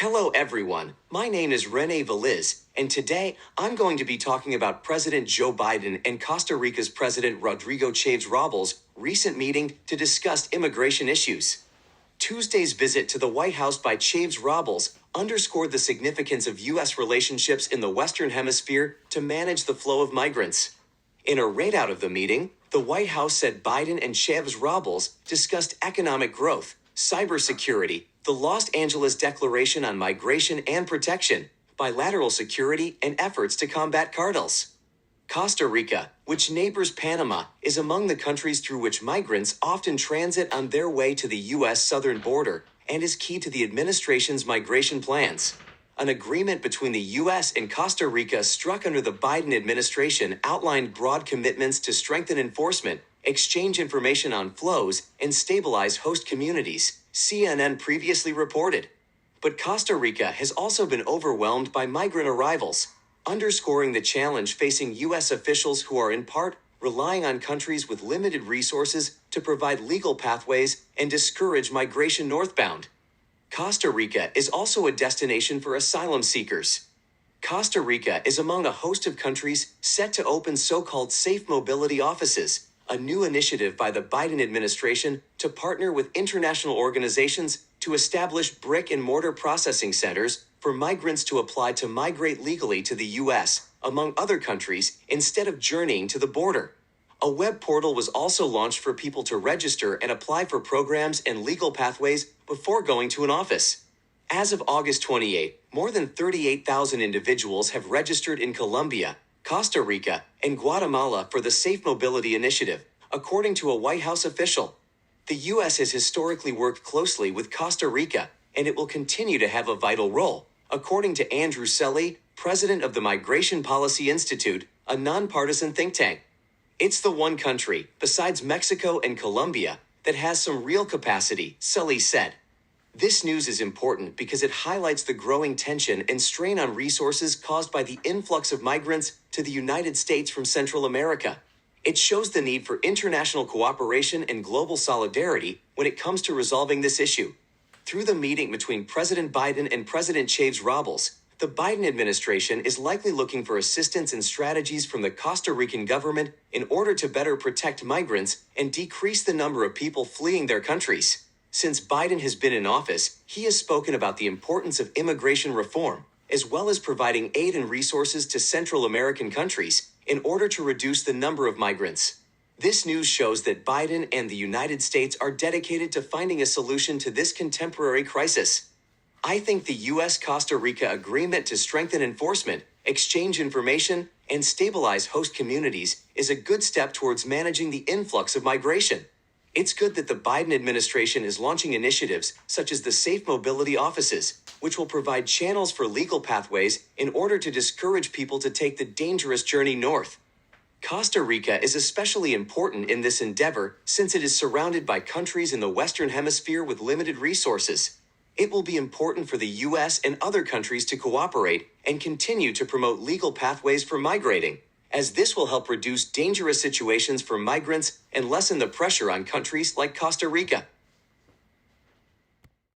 Hello everyone, my name is Rene Veliz, and today I'm going to be talking about President Joe Biden and Costa Rica's President Rodrigo Chaves Robles' recent meeting to discuss immigration issues. Tuesday's visit to the White House by Chaves Robles underscored the significance of U.S. relationships in the Western Hemisphere to manage the flow of migrants. In a readout of the meeting, the White House said Biden and Chaves Robles discussed economic growth, cybersecurity, the Los Angeles Declaration on Migration and Protection, bilateral security, and efforts to combat cartels. Costa Rica, which neighbors Panama, is among the countries through which migrants often transit on their way to the U.S. southern border and is key to the administration's migration plans. An agreement between the U.S. and Costa Rica struck under the Biden administration outlined broad commitments to strengthen enforcement, exchange information on flows, and stabilize host communities, CNN previously reported. But Costa Rica has also been overwhelmed by migrant arrivals, underscoring the challenge facing U.S. officials who are in part relying on countries with limited resources to provide legal pathways and discourage migration northbound. Costa Rica is also a destination for asylum seekers. Costa Rica is among a host of countries set to open so-called safe mobility offices, a new initiative by the Biden administration to partner with international organizations to establish brick-and-mortar processing centers for migrants to apply to migrate legally to the U.S., among other countries, instead of journeying to the border. A web portal was also launched for people to register and apply for programs and legal pathways before going to an office. As of August 28, more than 38,000 individuals have registered in Colombia, Costa Rica, and Guatemala for the Safe Mobility Initiative, according to a White House official. The U.S. has historically worked closely with Costa Rica, and it will continue to have a vital role, according to Andrew Selly, president of the Migration Policy Institute, a nonpartisan think tank. It's the one country, besides Mexico and Colombia, that has some real capacity, Selly said. This news is important because it highlights the growing tension and strain on resources caused by the influx of migrants to the United States from Central America. It shows the need for international cooperation and global solidarity when it comes to resolving this issue. Through the meeting between President Biden and President Chaves Robles, the Biden administration is likely looking for assistance and strategies from the Costa Rican government in order to better protect migrants and decrease the number of people fleeing their countries. Since Biden has been in office, he has spoken about the importance of immigration reform, as well as providing aid and resources to Central American countries in order to reduce the number of migrants. This news shows that Biden and the United States are dedicated to finding a solution to this contemporary crisis. I think the U.S.-Costa Rica agreement to strengthen enforcement, exchange information, and stabilize host communities is a good step towards managing the influx of migration. It's good that the Biden administration is launching initiatives such as the Safe Mobility Offices, which will provide channels for legal pathways in order to discourage people to take the dangerous journey north. Costa Rica is especially important in this endeavor since it is surrounded by countries in the Western Hemisphere with limited resources. It will be important for the U.S. and other countries to cooperate and continue to promote legal pathways for migrating, as this will help reduce dangerous situations for migrants and lessen the pressure on countries like Costa Rica.